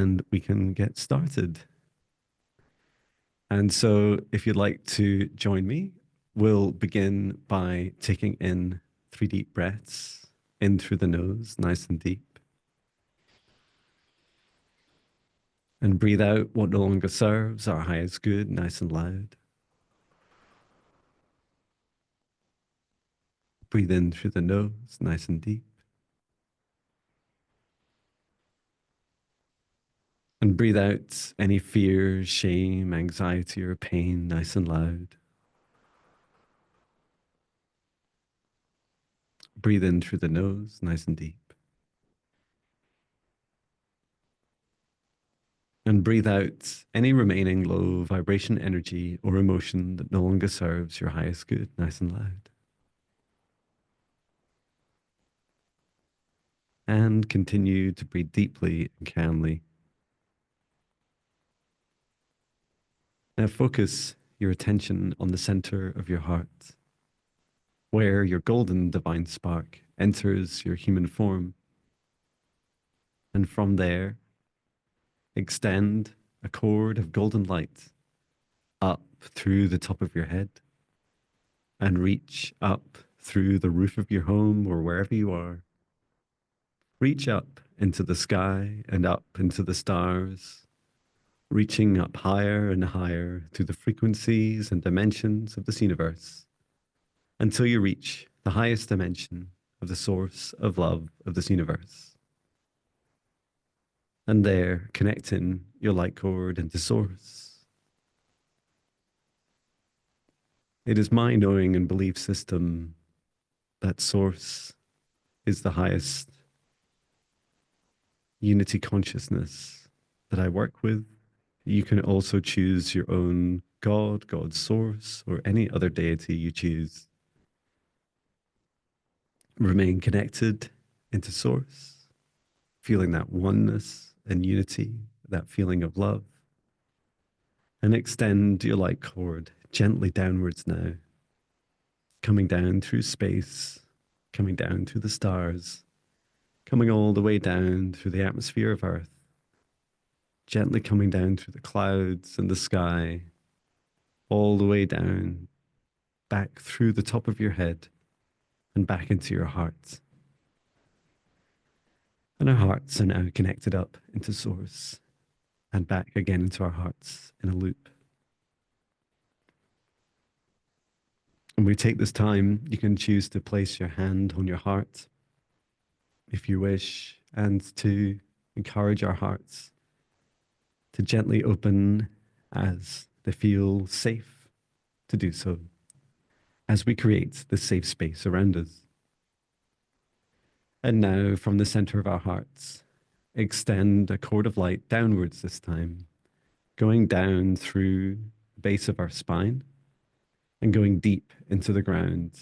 and we can get started. And so, if you'd like to join me, we'll begin by taking in 3 deep breaths in through the nose, nice and deep. And breathe out what no longer serves, our highest good, nice and loud. Breathe in through the nose, nice and deep. And breathe out any fear, shame, anxiety, or pain, nice and loud. Breathe in through the nose, nice and deep. And breathe out any remaining low vibration energy or emotion that no longer serves your highest good, nice and loud. And continue to breathe deeply and calmly. Now focus your attention on the center of your heart, where your golden divine spark enters your human form. And from there, extend a cord of golden light up through the top of your head and reach up through the roof of your home or wherever you are. Reach up into the sky and up into the stars, reaching up higher and higher through the frequencies and dimensions of this universe until you reach the highest dimension of the source of love of this universe. And there, connecting your light cord into source. It is my knowing and belief system that source is the highest unity consciousness that I work with. You can also choose your own God, God's source, or any other deity you choose. Remain connected into source, feeling that oneness and unity, that feeling of love. And extend your light cord gently downwards now, coming down through space, coming down through the stars, coming all the way down through the atmosphere of Earth, gently coming down through the clouds and the sky, all the way down, back through the top of your head and back into your heart. And our hearts are now connected up into source and back again into our hearts in a loop. And we take this time, you can choose to place your hand on your heart if you wish, and to encourage our hearts to gently open as they feel safe to do so, as we create this safe space around us. And now, from the center of our hearts, extend a cord of light downwards this time, going down through the base of our spine and going deep into the ground,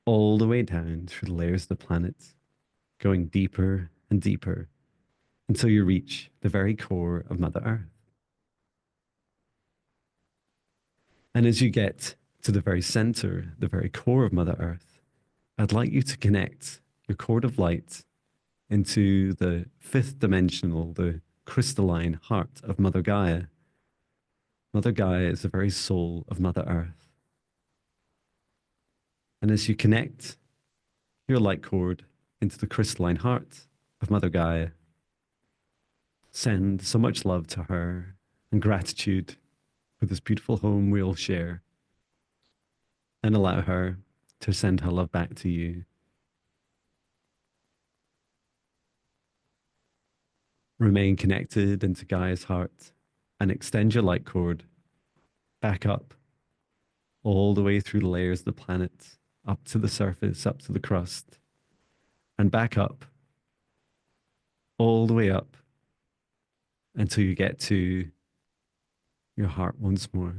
all the way down through the layers of the planet, going deeper and deeper until you reach the very core of Mother Earth. And as you get to the very center, the very core of Mother Earth, I'd like you to connect your cord of light into the 5th dimensional, the crystalline heart of Mother Gaia. Mother Gaia is the very soul of Mother Earth. And as you connect your light cord into the crystalline heart of Mother Gaia, send so much love to her and gratitude for this beautiful home we all share, and allow her to send her love back to you. Remain connected into Gaia's heart and extend your light cord back up, all the way through the layers of the planet, up to the surface, up to the crust, and back up, all the way up, until you get to your heart once more.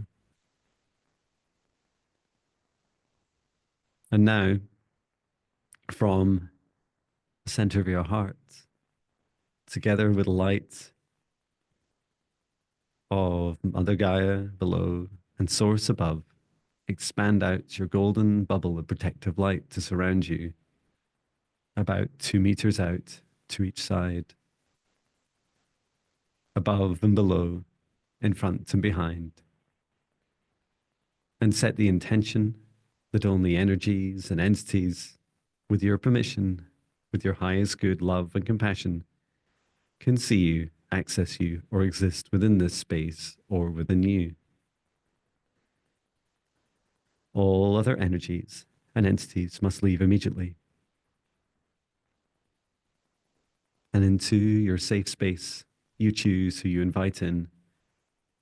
And now, from the center of your heart, together with the light of Mother Gaia below and Source above, expand out your golden bubble of protective light to surround you, about 2 meters out to each side. above and below, in front and behind, and set the intention that only energies and entities, with your permission, with your highest good, love, and compassion, can see you, access you, or exist within this space or within you. All other energies and entities must leave immediately. And into your safe space, you choose who you invite in,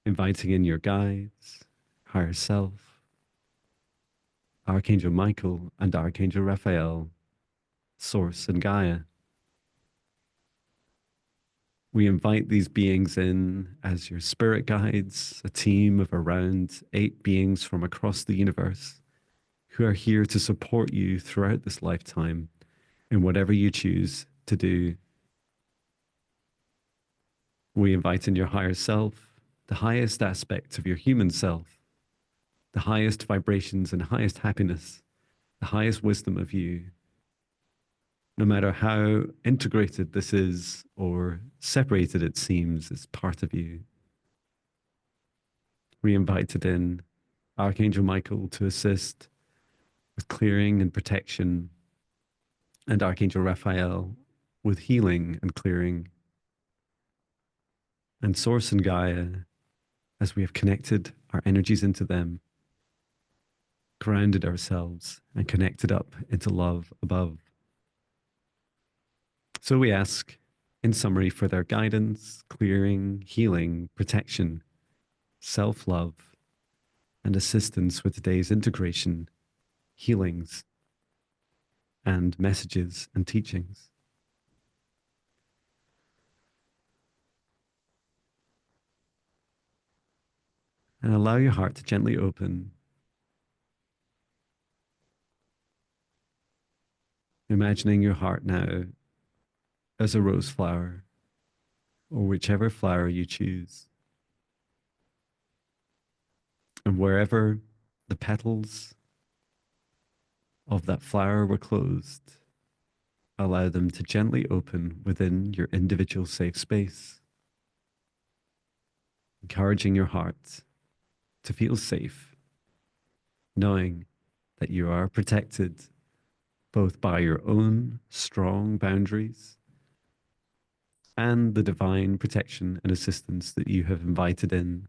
inviting in your guides, higher self, Archangel Michael and Archangel Raphael, Source and Gaia. We invite these beings in as your spirit guides, a team of around 8 beings from across the universe who are here to support you throughout this lifetime in whatever you choose to do. We invite in your higher self, the highest aspect of your human self, the highest vibrations and highest happiness, the highest wisdom of you. No matter how integrated this is or separated it seems, it's part of you. We invited in Archangel Michael to assist with clearing and protection, and Archangel Raphael with healing and clearing, and Source and Gaia, as we have connected our energies into them, grounded ourselves, and connected up into love above. So we ask, in summary, for their guidance, clearing, healing, protection, self-love, and assistance with today's integration, healings, and messages and teachings. And allow your heart to gently open, imagining your heart now as a rose flower, or whichever flower you choose. And wherever the petals of that flower were closed, allow them to gently open within your individual safe space, encouraging your heart to feel safe, knowing that you are protected both by your own strong boundaries and the divine protection and assistance that you have invited in.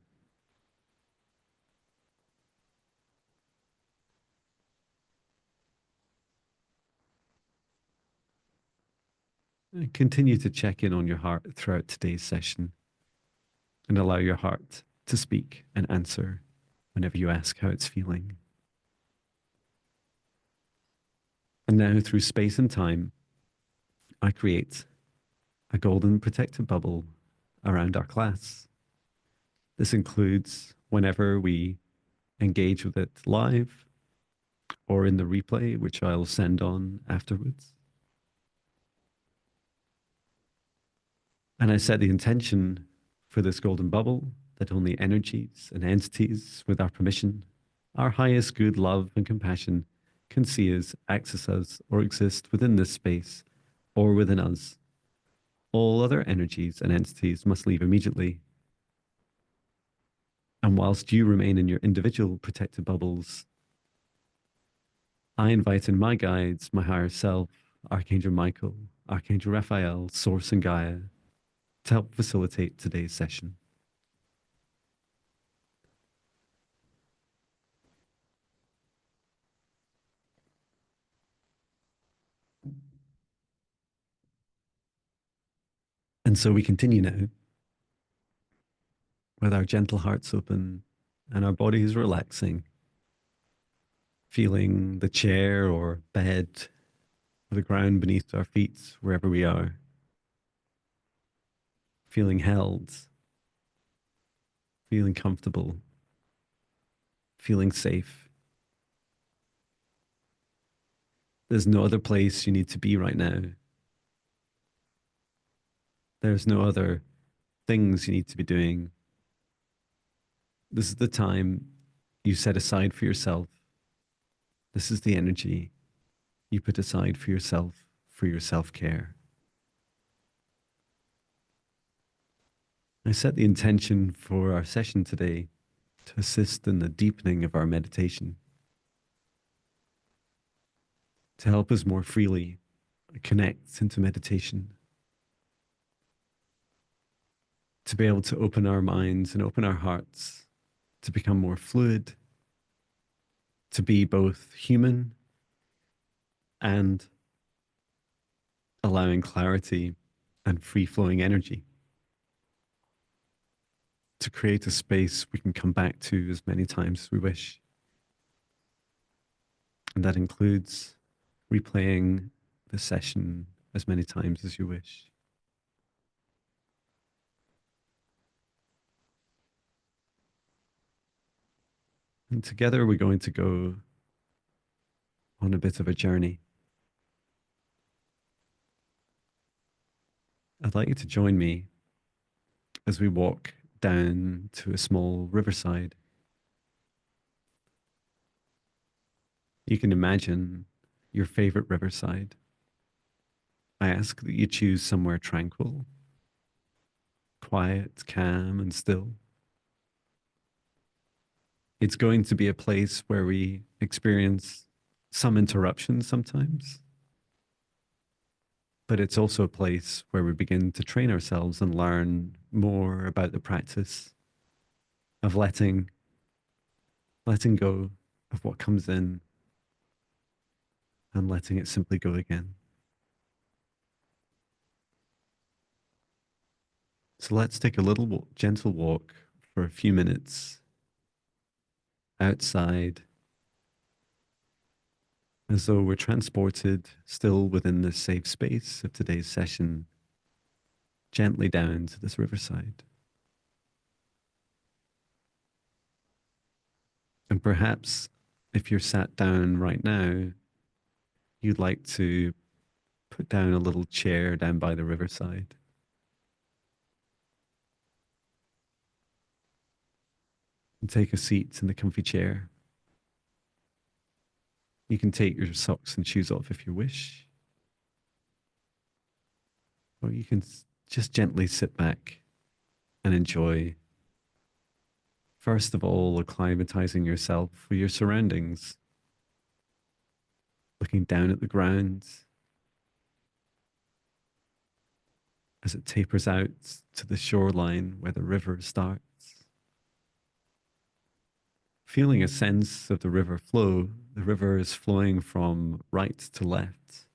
And continue to check in on your heart throughout today's session and allow your heart to speak and answer whenever you ask how it's feeling. And now, through space and time, I create a golden protective bubble around our class. This includes whenever we engage with it live or in the replay, which I'll send on afterwards. And I set the intention for this golden bubble that only energies and entities, with our permission, our highest good, love, and compassion, can see us, access us, or exist within this space or within us. All other energies and entities must leave immediately. And whilst you remain in your individual protected bubbles, I invite in my guides, my higher self, Archangel Michael, Archangel Raphael, Source and Gaia, to help facilitate today's session. And so we continue now with our gentle hearts open and our bodies relaxing, feeling the chair or bed or the ground beneath our feet, wherever we are, feeling held, feeling comfortable, feeling safe. There's no other place you need to be right now. There's no other things you need to be doing. This is the time you set aside for yourself. This is the energy you put aside for yourself, for your self-care. I set the intention for our session today to assist in the deepening of our meditation, to help us more freely connect into meditation, to be able to open our minds and open our hearts, to become more fluid, to be both human and allowing clarity and free flowing energy, to create a space we can come back to as many times as we wish. And that includes replaying the session as many times as you wish. And together we're going to go on a bit of a journey. I'd like you to join me as we walk down to a small riverside. You can imagine your favorite riverside. I ask that you choose somewhere tranquil, quiet, calm, and still. It's going to be a place where we experience some interruptions sometimes, but it's also a place where we begin to train ourselves and learn more about the practice of letting go of what comes in and letting it simply go again. So let's take a little gentle walk for a few minutes outside, as though we're transported still within the safe space of today's session, gently down to this riverside. And perhaps if you're sat down right now, you'd like to put down a little chair down by the riverside. And take a seat in the comfy chair. You can take your socks and shoes off if you wish. Or you can just gently sit back and enjoy, first of all, acclimatizing yourself with your surroundings, looking down at the ground as it tapers out to the shoreline where the river starts. Feeling a sense of the river flow. The river is flowing from right to left.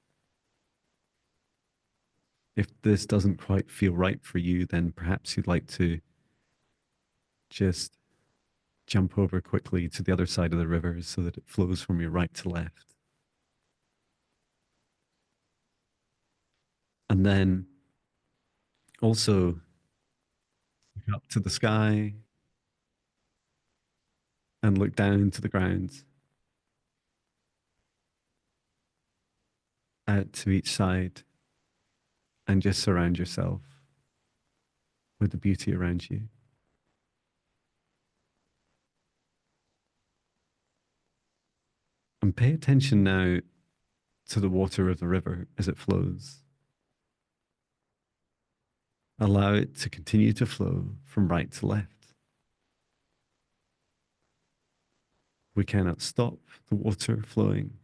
If this doesn't quite feel right for you, then perhaps you'd like to just jump over quickly to the other side of the river so that it flows from your right to left. And then also look up to the sky and look down to the ground, out to each side, and just surround yourself with the beauty around you. And pay attention now to the water of the river as it flows. Allow it to continue to flow from right to left. We cannot stop the water flowing.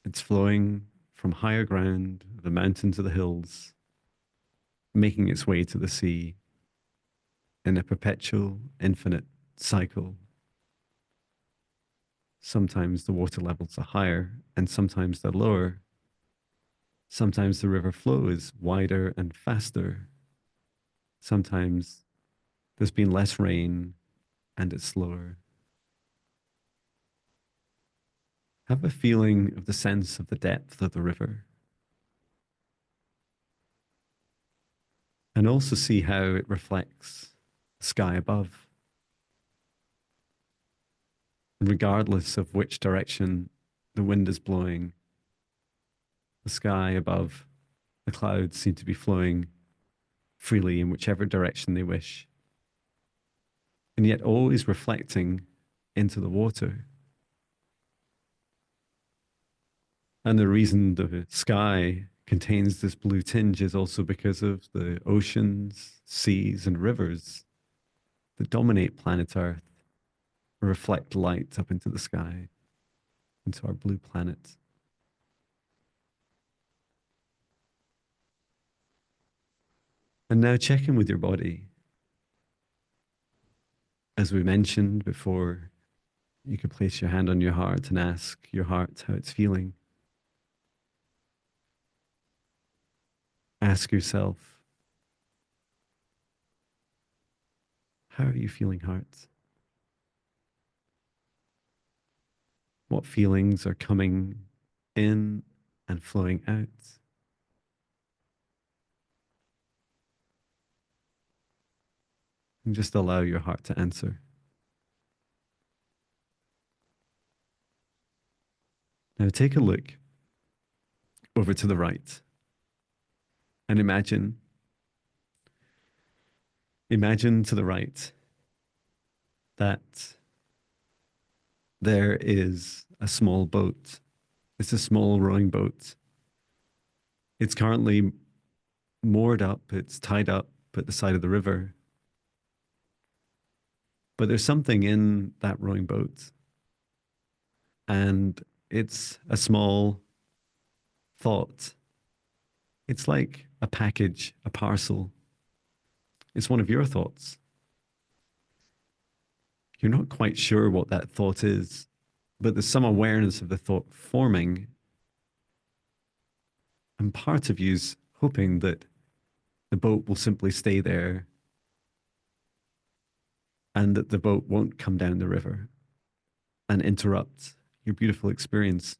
It's flowing from higher ground, the mountains to the hills, making its way to the sea in a perpetual, infinite cycle. Sometimes the water levels are higher and sometimes they're lower. Sometimes the river flow is wider and faster. Sometimes there's been less rain and it's slower. Have a feeling of the sense of the depth of the river. And also see how it reflects the sky above. Regardless of which direction the wind is blowing, the sky above, the clouds seem to be flowing freely in whichever direction they wish, and yet always reflecting into the water. And the reason the sky contains this blue tinge is also because of the oceans, seas, and rivers that dominate planet Earth, reflect light up into the sky, into our blue planet. And now check in with your body. As we mentioned before, you could place your hand on your heart and ask your heart how it's feeling. Ask yourself, how are you feeling, heart? What feelings are coming in and flowing out? And just allow your heart to answer. Now take a look over to the right and imagine to the right that there is a small boat. It's a small rowing boat. It's currently moored up, it's tied up at the side of the river. But there's something in that rowing boat, and it's a small thought. It's like a package, a parcel. It's one of your thoughts. You're not quite sure what that thought is, but there's some awareness of the thought forming. And part of you's hoping that the boat will simply stay there and that the boat won't come down the river and interrupt your beautiful experience.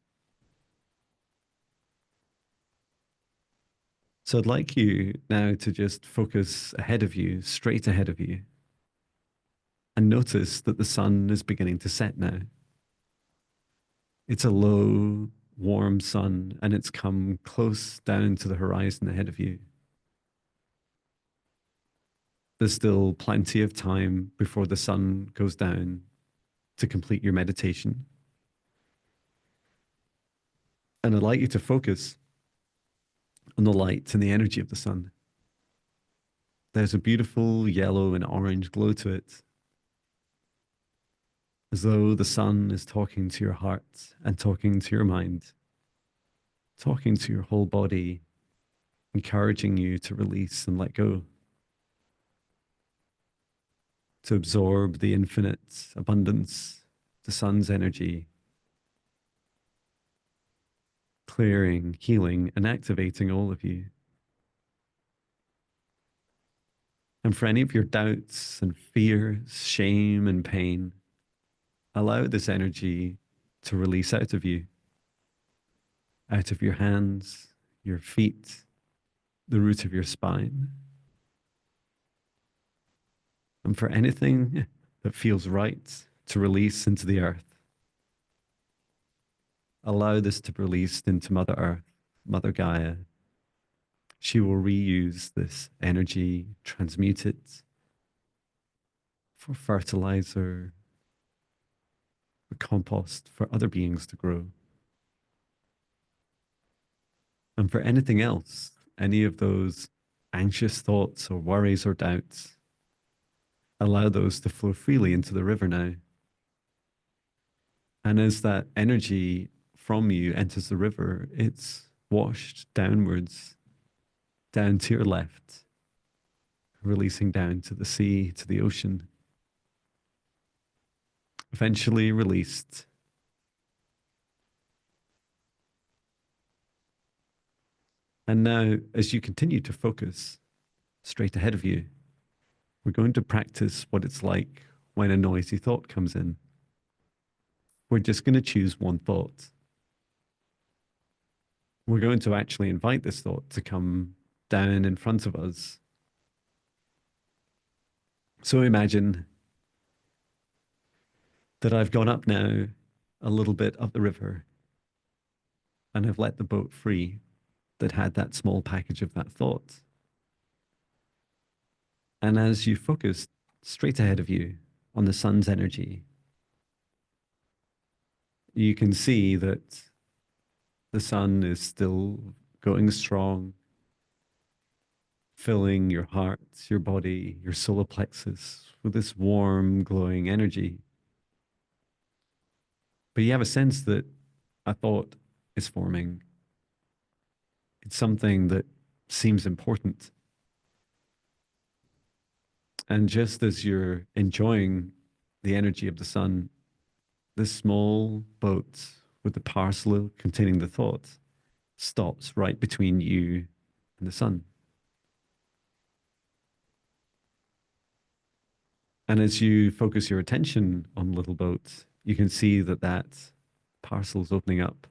So I'd like you now to just focus ahead of you, straight ahead of you, and notice that the sun is beginning to set now. It's a low, warm sun, and it's come close down to the horizon ahead of you. There's still plenty of time before the sun goes down to complete your meditation. And I'd like you to focus on the light and the energy of the sun. There's a beautiful yellow and orange glow to it, as though the sun is talking to your heart and talking to your mind, talking to your whole body, encouraging you to release and let go, to absorb the infinite abundance, the sun's energy, clearing, healing, and activating all of you. And for any of your doubts and fears, shame and pain, allow this energy to release out of you, out of your hands, your feet, the root of your spine. And for anything that feels right to release into the earth, allow this to be released into Mother Earth, Mother Gaia. She will reuse this energy, transmute it for fertilizer, for compost, for other beings to grow. And for anything else, any of those anxious thoughts or worries or doubts, allow those to flow freely into the river now. And as that energy from you enters the river, it's washed downwards, down to your left, releasing down to the sea, to the ocean, eventually released. And now, as you continue to focus straight ahead of you, we're going to practice what it's like when a noisy thought comes in. We're just going to choose one thought. We're going to actually invite this thought to come down in front of us. So imagine that I've gone up now a little bit up the river and I've let the boat free that had that small package of that thought. And as you focus straight ahead of you on the sun's energy, you can see that the sun is still going strong, filling your heart, your body, your solar plexus with this warm, glowing energy. But you have a sense that a thought is forming. It's something that seems important. And just as you're enjoying the energy of the sun, this small boat with the parcel containing the thought stops right between you and the sun. And as you focus your attention on the little boat, you can see that that parcel is opening up.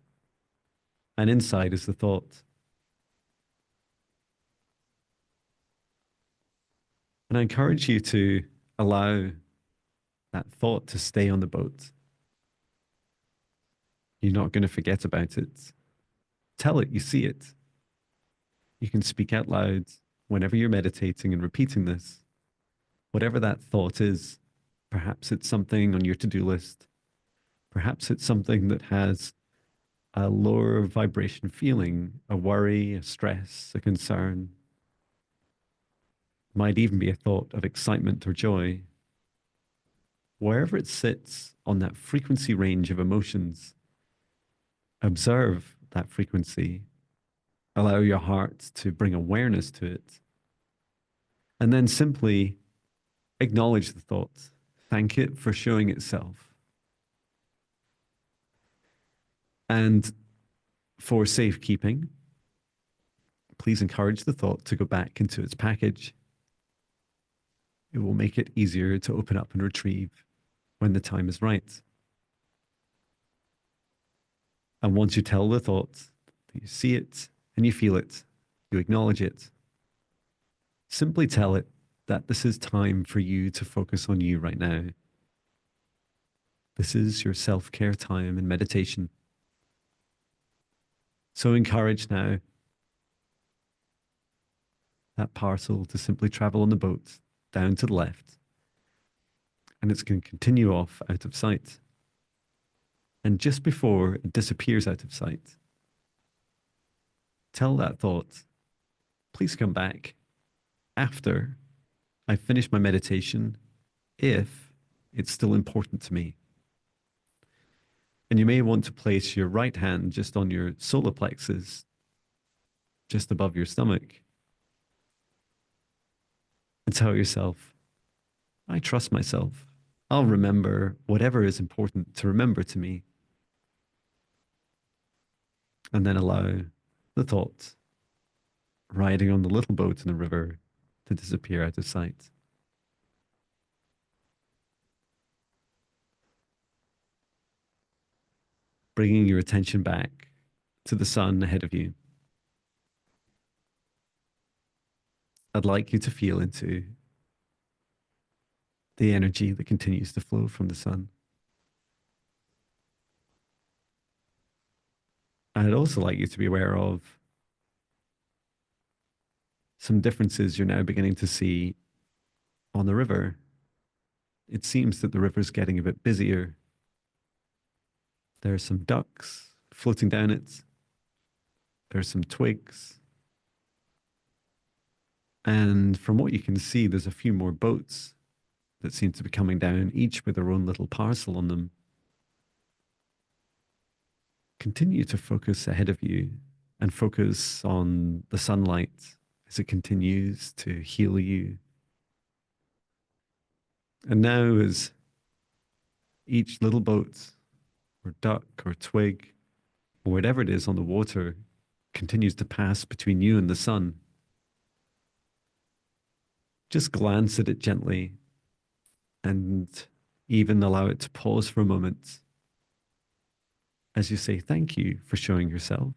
And inside is the thought. And I encourage you to allow that thought to stay on the boat. You're not going to forget about it. Tell it you see it. You can speak out loud whenever you're meditating and repeating this. Whatever that thought is, perhaps it's something on your to-do list. Perhaps it's something that has a lower vibration feeling, a worry, a stress, a concern. Might even be a thought of excitement or joy. Wherever it sits on that frequency range of emotions, observe that frequency. Allow your heart to bring awareness to it. And then simply acknowledge the thought. Thank it for showing itself. And for safekeeping, please encourage the thought to go back into its package. It will make it easier to open up and retrieve when the time is right. And once you tell the thought that you see it and you feel it, you acknowledge it, simply tell it that this is time for you to focus on you right now. This is your self-care time and meditation. So encourage now that parcel to simply travel on the boat down to the left, and it's going to continue off out of sight. And just before it disappears out of sight, tell that thought, please come back after I finish my meditation if it's still important to me. And you may want to place your right hand just on your solar plexus, just above your stomach, and tell yourself, I trust myself. I'll remember whatever is important to remember to me. And then allow the thought riding on the little boat in the river to disappear out of sight. Bringing your attention back to the sun ahead of you. I'd like you to feel into the energy that continues to flow from the sun. And I'd also like you to be aware of some differences you're now beginning to see on the river. It seems that the river's getting a bit busier. There are some ducks floating down it. There are some twigs. And from what you can see, there's a few more boats that seem to be coming down, each with their own little parcel on them. Continue to focus ahead of you and focus on the sunlight as it continues to heal you. And now, as each little boat or duck or twig or whatever it is on the water continues to pass between you and the sun, just glance at it gently and even allow it to pause for a moment as you say, thank you for showing yourself.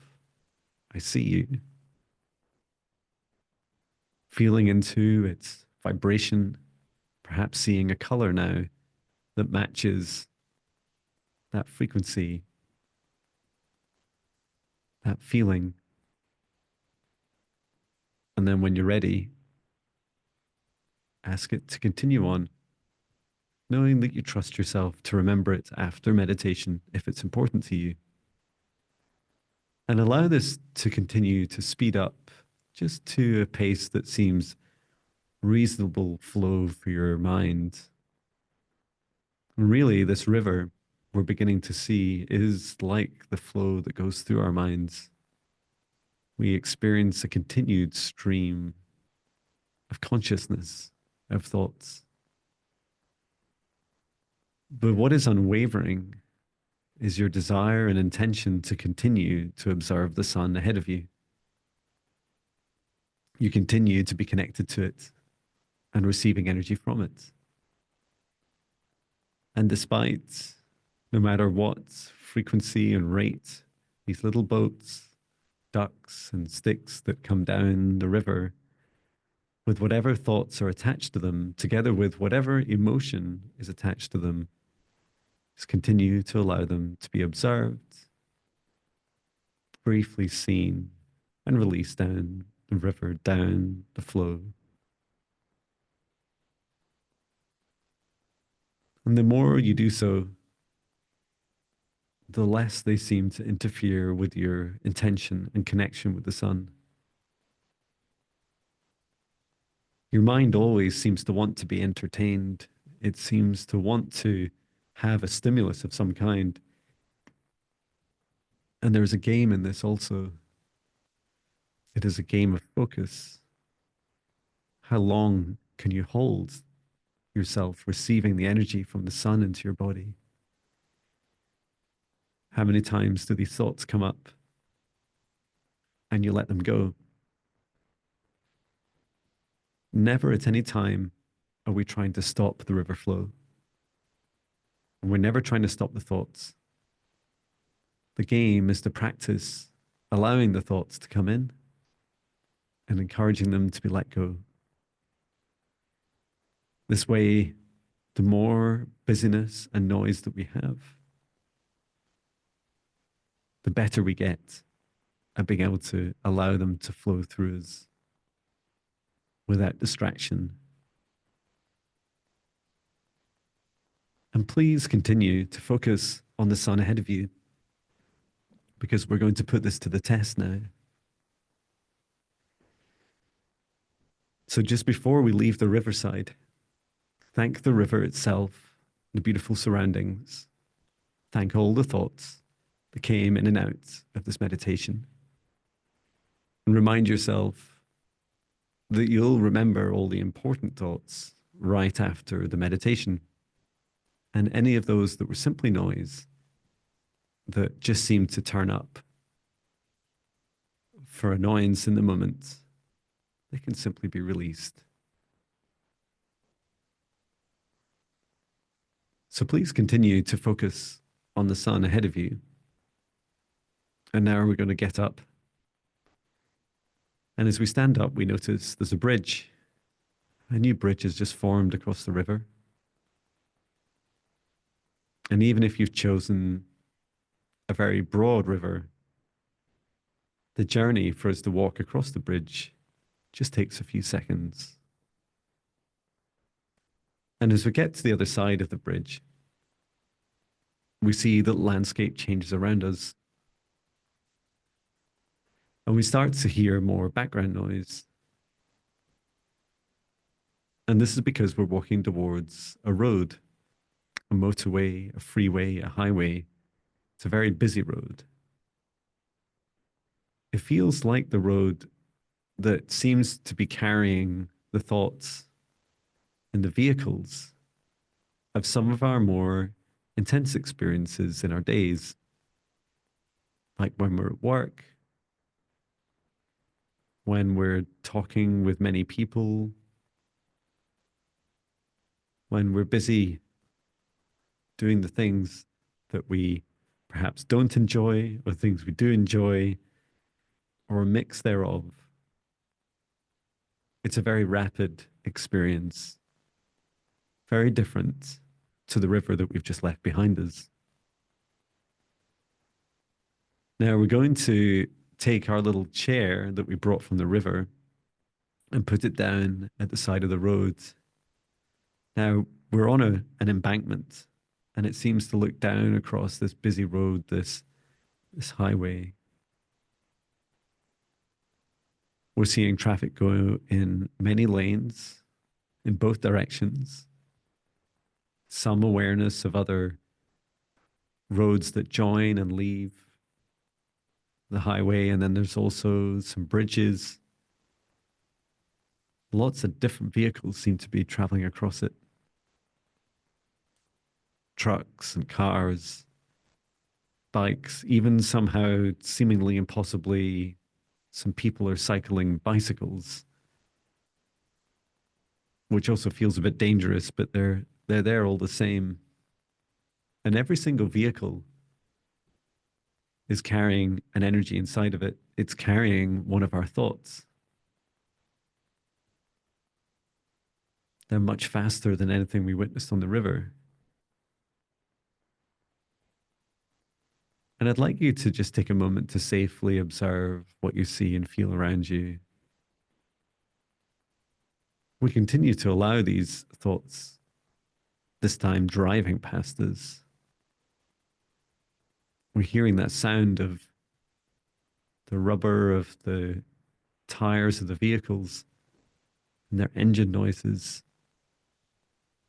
I see you. Feeling into its vibration, perhaps seeing a color now that matches that frequency, that feeling. And then when you're ready, ask it to continue on, knowing that you trust yourself to remember it after meditation if it's important to you. And allow this to continue to speed up just to a pace that seems reasonable flow for your mind. Really, this river we're beginning to see is like the flow that goes through our minds. We experience a continued stream of consciousness, of thoughts. But what is unwavering is your desire and intention to continue to observe the sun ahead of you. You continue to be connected to it and receiving energy from it. And despite, no matter what frequency and rate, these little boats, ducks, and sticks that come down the river, with whatever thoughts are attached to them, together with whatever emotion is attached to them, just continue to allow them to be observed, briefly seen, and released down the river, down the flow. And the more you do so, the less they seem to interfere with your intention and connection with the sun. Your mind always seems to want to be entertained. It seems to want to have a stimulus of some kind. And there's a game in this also. It is a game of focus. How long can you hold yourself receiving the energy from the sun into your body? How many times do these thoughts come up and you let them go? Never at any time are we trying to stop the river flow. And we're never trying to stop the thoughts. The game is to practice allowing the thoughts to come in and encouraging them to be let go. This way, the more busyness and noise that we have, the better we get at being able to allow them to flow through us without distraction. And please continue to focus on the sun ahead of you, because we're going to put this to the test now. So just before we leave the riverside, thank the river itself, the beautiful surroundings. Thank all the thoughts that came in and out of this meditation. And remind yourself that you'll remember all the important thoughts right after the meditation. And any of those that were simply noise that just seemed to turn up for annoyance in the moment, they can simply be released. So please continue to focus on the sun ahead of you. And now we're going to get up. And as we stand up, we notice there's a bridge. A new bridge has just formed across the river. And even if you've chosen a very broad river, the journey for us to walk across the bridge just takes a few seconds. And as we get to the other side of the bridge, we see that the landscape changes around us. And we start to hear more background noise. And this is because we're walking towards a road, a motorway, a freeway, a highway. It's a very busy road. It feels like the road that seems to be carrying the thoughts and the vehicles of some of our more intense experiences in our days, like when we're at work, when we're talking with many people, when we're busy doing the things that we perhaps don't enjoy, or things we do enjoy, or a mix thereof. It's a very rapid experience, very different to the river that we've just left behind us. Now we're going to take our little chair that we brought from the river and put it down at the side of the road. Now we're on an embankment, and it seems to look down across this busy road, this highway. We're seeing traffic go in many lanes in both directions, some awareness of other roads that join and leave the highway. And then there's also some bridges. Lots of different vehicles seem to be traveling across it. Trucks and cars, bikes, even somehow seemingly impossibly, some people are cycling bicycles, which also feels a bit dangerous, but they're there all the same. And every single vehicle is carrying an energy inside of it. It's carrying one of our thoughts. They're much faster than anything we witnessed on the river. And I'd like you to just take a moment to safely observe what you see and feel around you. We continue to allow these thoughts, this time driving past us. We're hearing that sound of the rubber of the tires of the vehicles and their engine noises.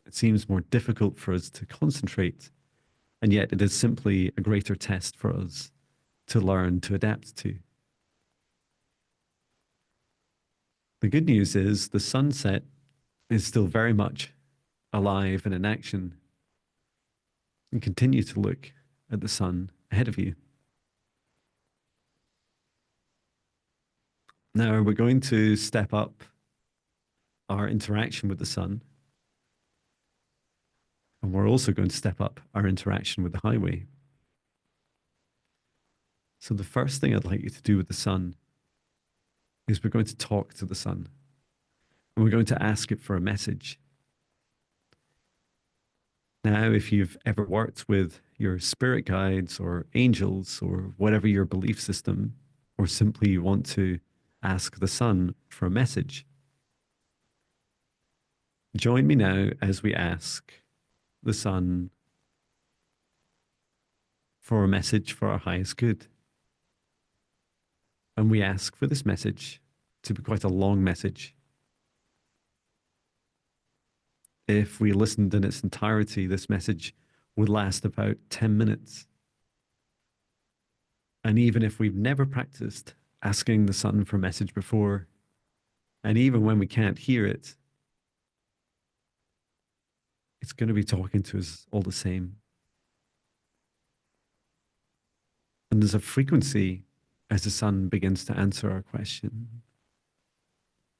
It seems more difficult for us to concentrate, and yet it is simply a greater test for us to learn to adapt to. The good news is the sunset is still very much alive and in action. And continue to look at the sun ahead of you. Now we're going to step up our interaction with the sun. And we're also going to step up our interaction with the highway. So the first thing I'd like you to do with the sun is we're going to talk to the sun. And we're going to ask it for a message. Now, if you've ever worked with your spirit guides or angels or whatever your belief system, or simply you want to ask the sun for a message, join me now as we ask the sun for a message for our highest good. And we ask for this message to be quite a long message. If we listened in its entirety, this message would last about 10 minutes. And even if we've never practiced asking the sun for a message before, and even when we can't hear it, it's going to be talking to us all the same. And there's a frequency as the sun begins to answer our question,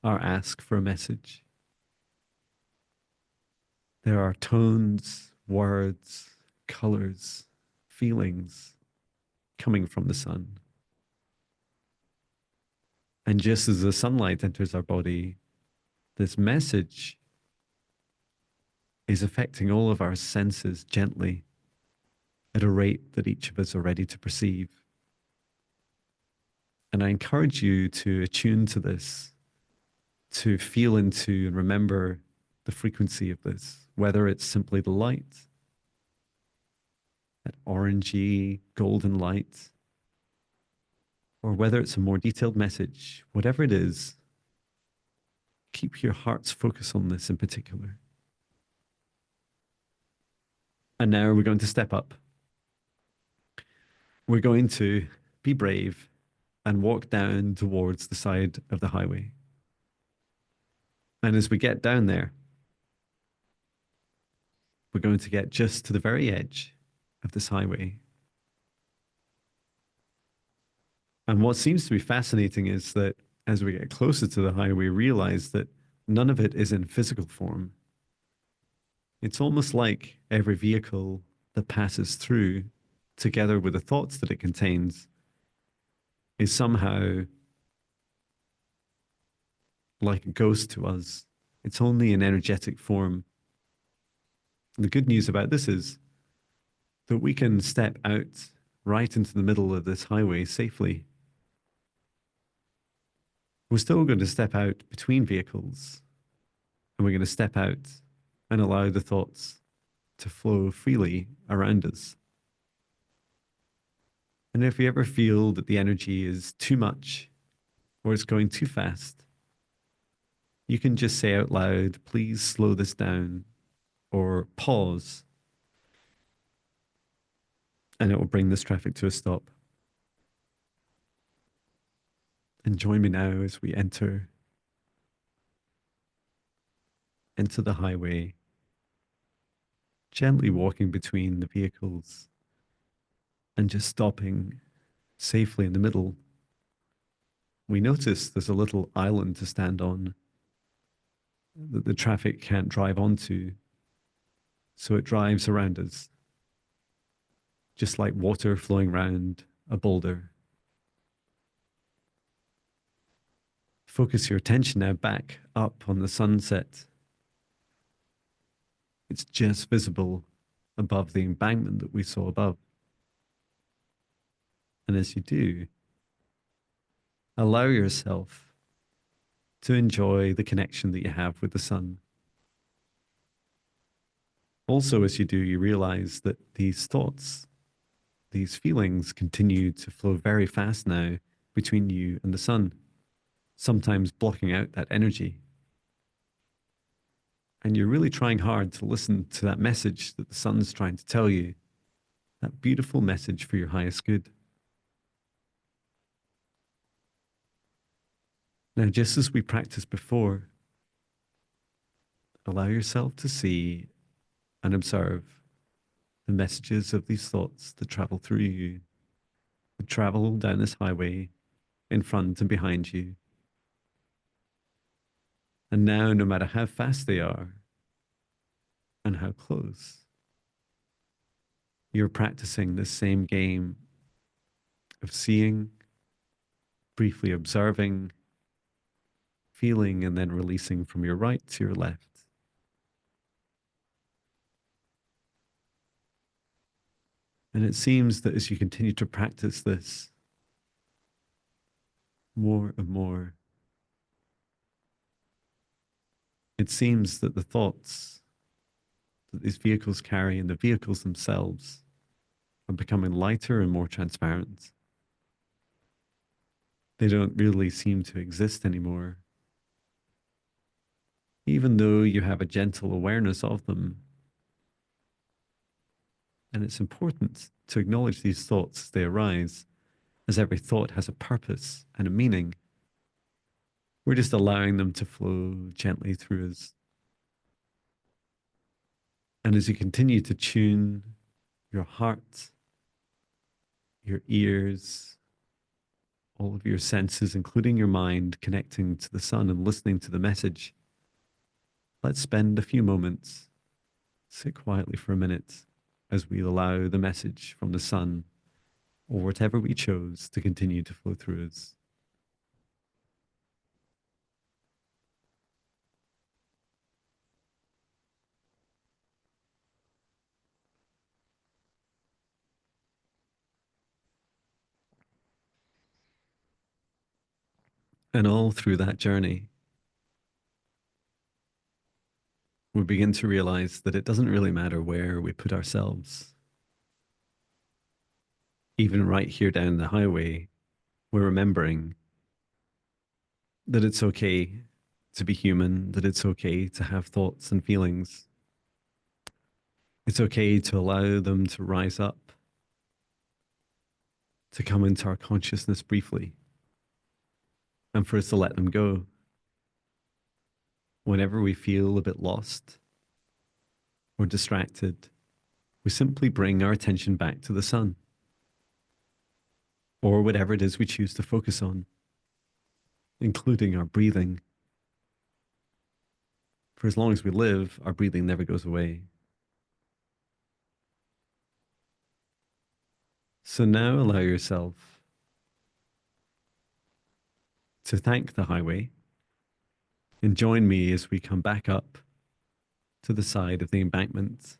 our ask for a message. There are tones, words, colors, feelings coming from the sun. And just as the sunlight enters our body, this message is affecting all of our senses gently at a rate that each of us are ready to perceive. And I encourage you to attune to this, to feel into and remember the frequency of this, whether it's simply the light, that orangey, golden light, or whether it's a more detailed message, whatever it is, keep your heart's focus on this in particular. And now we're going to step up. We're going to be brave and walk down towards the side of the highway. And as we get down there, we're going to get just to the very edge of this highway. And what seems to be fascinating is that as we get closer to the highway, we realize that none of it is in physical form. It's almost like every vehicle that passes through, together with the thoughts that it contains, is somehow like a ghost to us. It's only in energetic form. And the good news about this is that we can step out right into the middle of this highway safely. We're still going to step out between vehicles, and we're going to step out and allow the thoughts to flow freely around us. And if we ever feel that the energy is too much, or it's going too fast, you can just say out loud, please slow this down, or pause, and it will bring this traffic to a stop. And join me now as we enter into the highway, gently walking between the vehicles and just stopping safely in the middle. We notice there's a little island to stand on that the traffic can't drive onto, so it drives around us, just like water flowing around a boulder. Focus your attention now back up on the sunset. It's just visible above the embankment that we saw above. And as you do, allow yourself to enjoy the connection that you have with the sun. Also, as you do, you realize that these thoughts, these feelings continue to flow very fast now between you and the sun, sometimes blocking out that energy. And you're really trying hard to listen to that message that the sun's trying to tell you, that beautiful message for your highest good. Now, just as we practiced before, allow yourself to see and observe the messages of these thoughts that travel through you, that travel down this highway in front and behind you. And now, no matter how fast they are and how close, you're practicing this same game of seeing, briefly observing, feeling, and then releasing from your right to your left. And it seems that as you continue to practice this more and more, it seems that the thoughts that these vehicles carry and the vehicles themselves are becoming lighter and more transparent. They don't really seem to exist anymore. Even though you have a gentle awareness of them. And it's important to acknowledge these thoughts as they arise, as every thought has a purpose and a meaning. We're just allowing them to flow gently through us. And as you continue to tune your heart, your ears, all of your senses, including your mind, connecting to the sun and listening to the message, let's spend a few moments, sit quietly for a minute as we allow the message from the sun or whatever we chose to continue to flow through us. And all through that journey, we begin to realize that it doesn't really matter where we put ourselves. Even right here down the highway, we're remembering that it's okay to be human, that it's okay to have thoughts and feelings. It's okay to allow them to rise up, to come into our consciousness briefly, and for us to let them go. Whenever we feel a bit lost or distracted, we simply bring our attention back to the sun, or whatever it is we choose to focus on, including our breathing. For as long as we live, our breathing never goes away. So now allow yourself to thank the highway and join me as we come back up to the side of the embankment.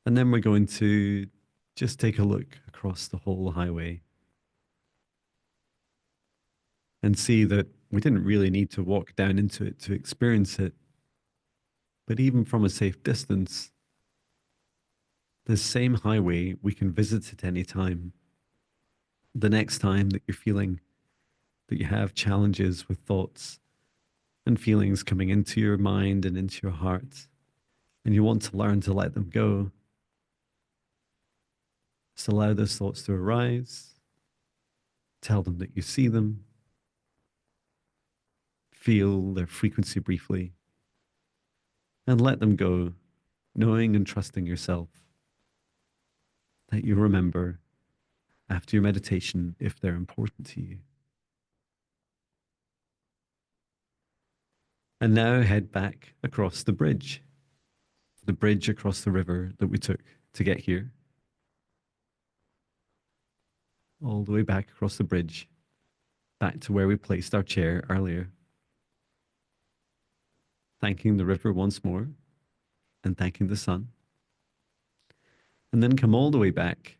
And then we're going to just take a look across the whole highway and see that we didn't really need to walk down into it to experience it. But even from a safe distance, this same highway, we can visit at any time. The next time that you're feeling that you have challenges with thoughts and feelings coming into your mind and into your heart, and you want to learn to let them go, just allow those thoughts to arise. Tell them that you see them. Feel their frequency briefly and let them go, knowing and trusting yourself that you remember after your meditation if they're important to you. And now head back across the bridge across the river that we took to get here, all the way back across the bridge, back to where we placed our chair earlier. Thanking the river once more and thanking the sun. And then come all the way back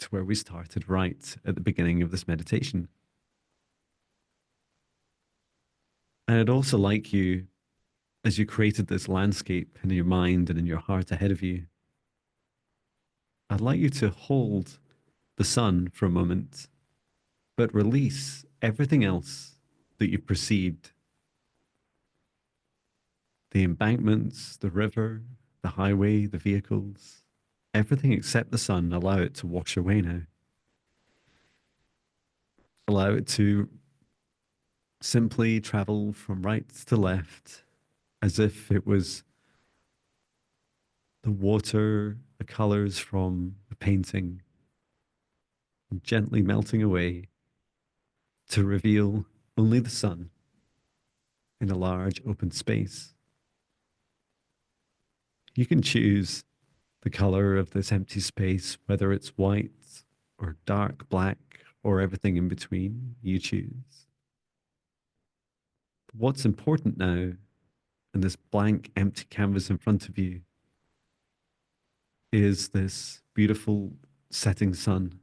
to where we started right at the beginning of this meditation. And I'd also like you, as you created this landscape in your mind and in your heart ahead of you, I'd like you to hold the sun for a moment, but release everything else that you perceived. The embankments, the river, the highway, the vehicles, everything except the sun, allow it to wash away now. Allow it to simply travel from right to left as if it was the water, the colors from the painting, gently melting away to reveal only the sun in a large open space. You can choose the color of this empty space, whether it's white or dark black or everything in between, you choose. What's important now in this blank, empty canvas in front of you is this beautiful setting sun.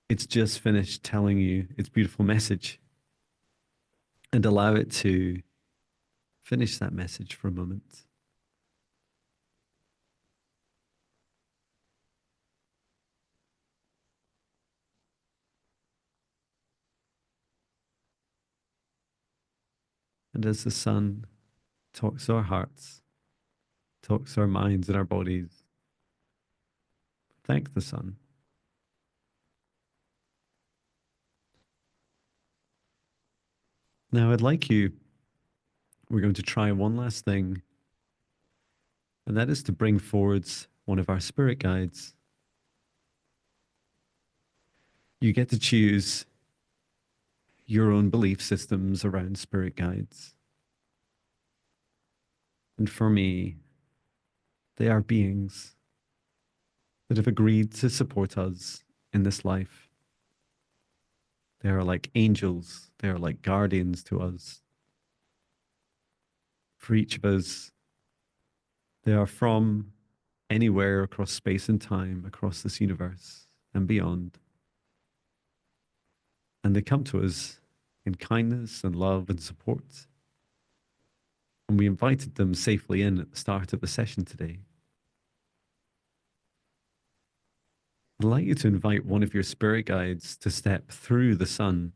It's just finished telling you its beautiful message, and allow it to finish that message for a moment. And as the sun talks to our hearts, talks to our minds and our bodies, thank the sun. Now, I'd like you, we're going to try one last thing, and that is to bring forwards one of our spirit guides. You get to choose your own belief systems around spirit guides. And for me, they are beings that have agreed to support us in this life. They are like angels, they are like guardians to us. For each of us, they are from anywhere across space and time, across this universe and beyond. And they come to us in kindness and love and support. And we invited them safely in at the start of the session today. I'd like you to invite one of your spirit guides to step through the sun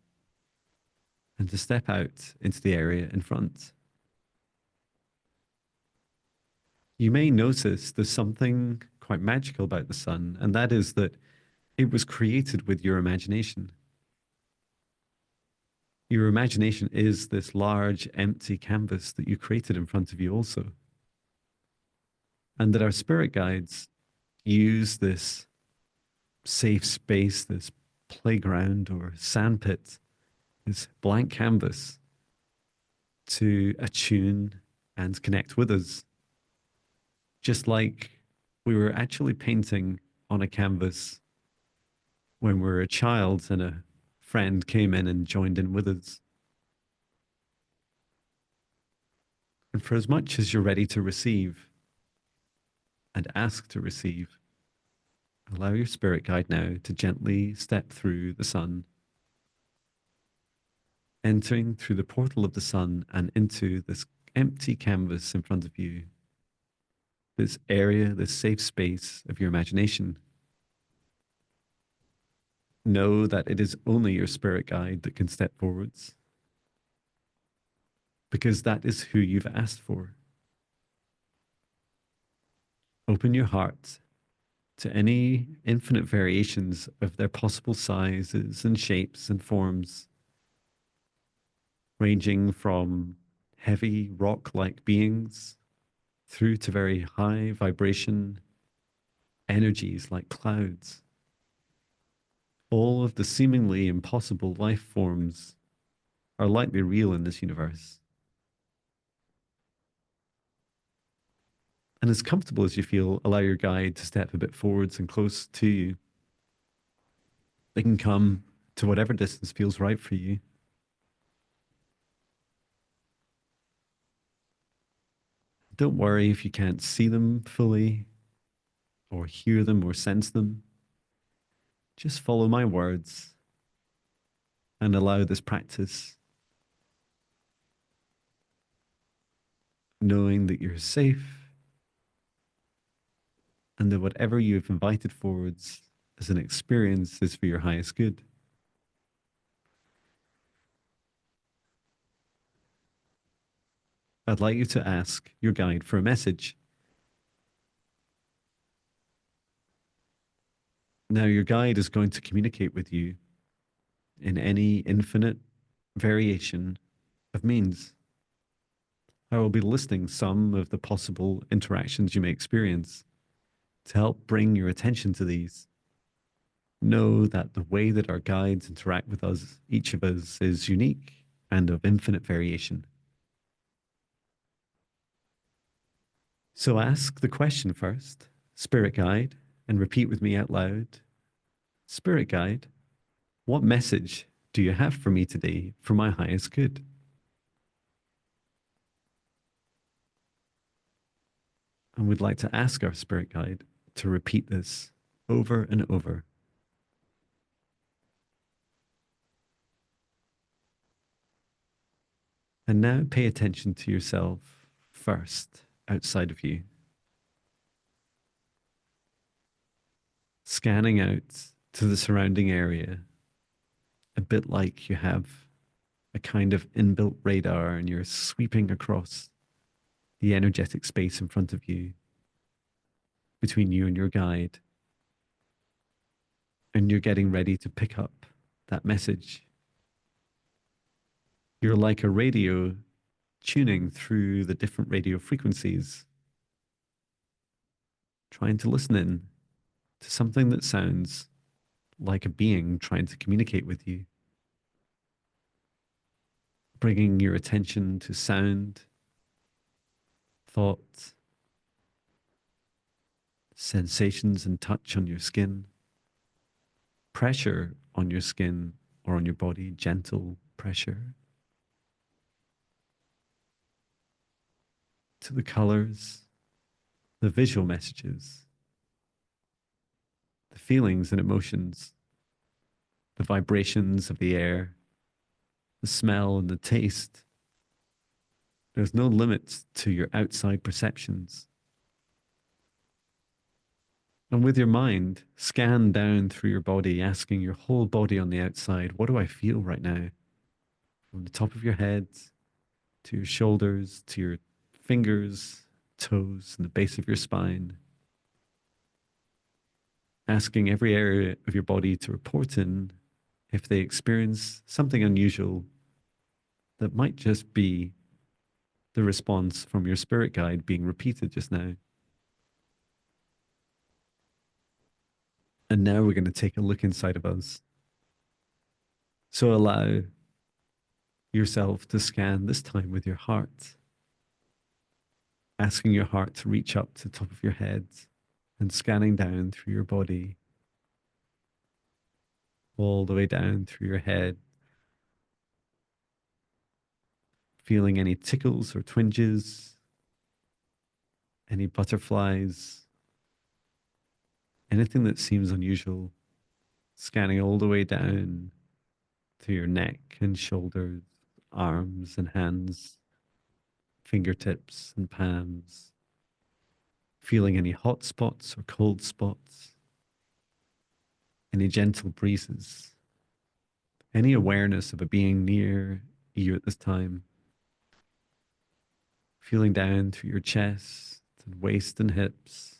and to step out into the area in front. You may notice there's something quite magical about the sun, and that is that it was created with your imagination. Your imagination is this large, empty canvas that you created in front of you also. And that our spirit guides use this safe space, this playground or sandpit, this blank canvas to attune and connect with us. Just like we were actually painting on a canvas when we were a child and a friend came in and joined in with us. And for as much as you're ready to receive and ask to receive, allow your spirit guide now to gently step through the sun, entering through the portal of the sun and into this empty canvas in front of you, this area, this safe space of your imagination. Know that it is only your spirit guide that can step forwards, because that is who you've asked for. Open your heart to any infinite variations of their possible sizes and shapes and forms, ranging from heavy rock like beings through to very high vibration energies like clouds. All of the seemingly impossible life forms are likely real in this universe. And as comfortable as you feel, allow your guide to step a bit forwards and close to you. They can come to whatever distance feels right for you. Don't worry if you can't see them fully or hear them or sense them. Just follow my words and allow this practice, knowing that you're safe and that whatever you've invited forwards as an experience is for your highest good. I'd like you to ask your guide for a message. Now, your guide is going to communicate with you in any infinite variation of means. I will be listing some of the possible interactions you may experience to help bring your attention to these. Know that the way that our guides interact with us, each of us, is unique and of infinite variation. So ask the question first, Spirit Guide, and repeat with me out loud. Spirit Guide, what message do you have for me today for my highest good? And we'd like to ask our Spirit Guide to repeat this over and over. And now pay attention to yourself first, outside of you. Scanning out to the surrounding area, a bit like you have a kind of inbuilt radar and you're sweeping across the energetic space in front of you, between you and your guide. And you're getting ready to pick up that message. You're like a radio tuning through the different radio frequencies, trying to listen in to something that sounds like a being trying to communicate with you, bringing your attention to sound, thoughts, sensations and touch on your skin, pressure on your skin or on your body, gentle pressure, to the colors, the visual messages, the feelings and emotions, the vibrations of the air, the smell and the taste. There's no limit to your outside perceptions. And with your mind, scan down through your body, asking your whole body on the outside, what do I feel right now? From the top of your head to your shoulders, to your fingers, toes, and the base of your spine. Asking every area of your body to report in if they experience something unusual that might just be the response from your spirit guide being repeated just now. And now we're going to take a look inside of us. So allow yourself to scan this time with your heart, asking your heart to reach up to the top of your head and scanning down through your body, all the way down through your head, feeling any tickles or twinges, any butterflies, anything that seems unusual, scanning all the way down to your neck and shoulders, arms and hands, fingertips and palms, feeling any hot spots or cold spots, any gentle breezes, any awareness of a being near you at this time, feeling down through your chest and waist and hips,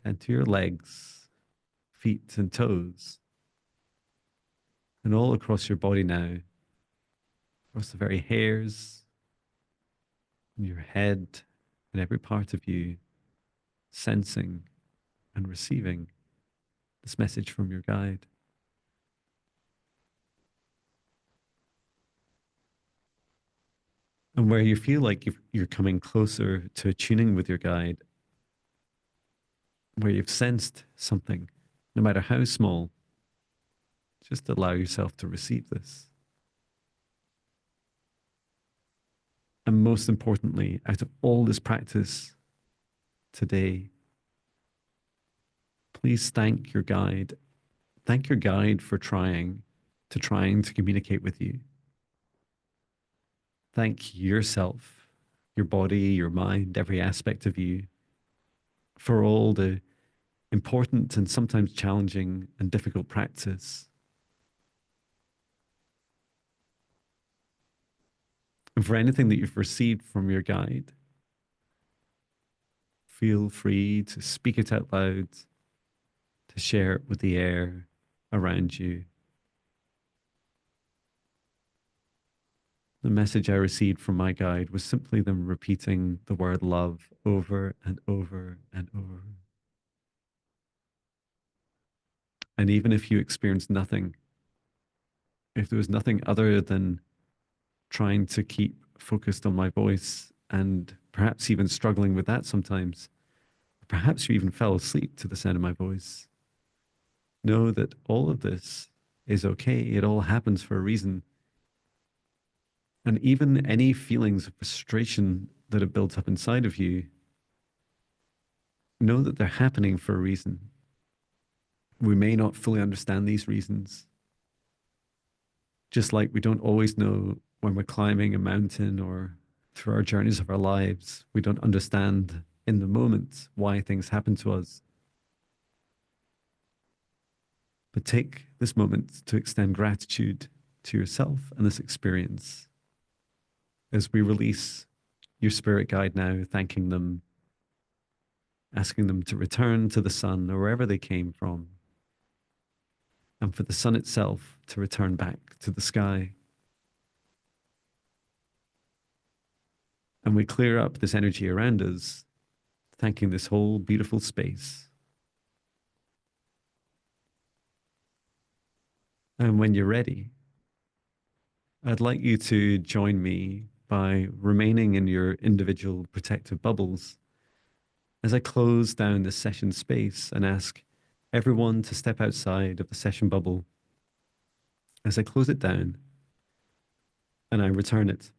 down to your legs, feet and toes, and all across your body now, across the very hairs in your head and every part of you, sensing and receiving this message from your guide. And where you feel like you're coming closer to attuning with your guide, where you've sensed something, no matter how small, just allow yourself to receive this. And most importantly, out of all this practice today, please thank your guide. Thank your guide for trying to communicate with you. Thank yourself, your body, your mind, every aspect of you for all the important and sometimes challenging and difficult practice. And for anything that you've received from your guide, feel free to speak it out loud, to share it with the air around you. The message I received from my guide was simply them repeating the word love over and over and over. And even if you experienced nothing, if there was nothing other than trying to keep focused on my voice and perhaps even struggling with that sometimes, perhaps you even fell asleep to the sound of my voice, know that all of this is okay. It all happens for a reason. And even any feelings of frustration that have built up inside of you, know that they're happening for a reason. We may not fully understand these reasons. Just like we don't always know when we're climbing a mountain or through our journeys of our lives, we don't understand in the moment why things happen to us. But take this moment to extend gratitude to yourself and this experience. As we release your spirit guide now, thanking them, asking them to return to the sun or wherever they came from, and for the sun itself to return back to the sky. And we clear up this energy around us, thanking this whole beautiful space. And when you're ready, I'd like you to join me by remaining in your individual protective bubbles as I close down this session space and ask everyone to step outside of the session bubble as I close it down and I return it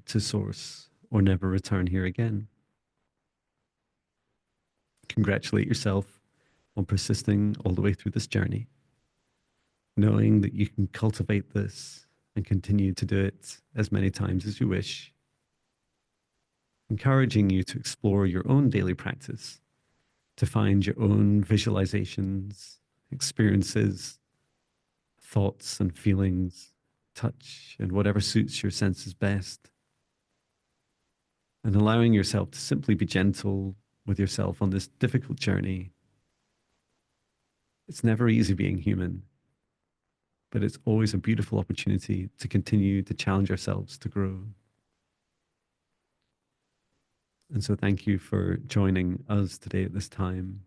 to source or never return here again. Congratulate yourself on persisting all the way through this journey, knowing that you can cultivate this and continue to do it as many times as you wish, encouraging you to explore your own daily practice, to find your own visualizations, experiences, thoughts and feelings, touch, and whatever suits your senses best. And allowing yourself to simply be gentle with yourself on this difficult journey. It's never easy being human, but it's always a beautiful opportunity to continue to challenge ourselves to grow. And so thank you for joining us today at this time.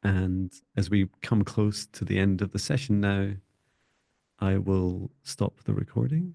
And as we come close to the end of the session now, I will stop the recording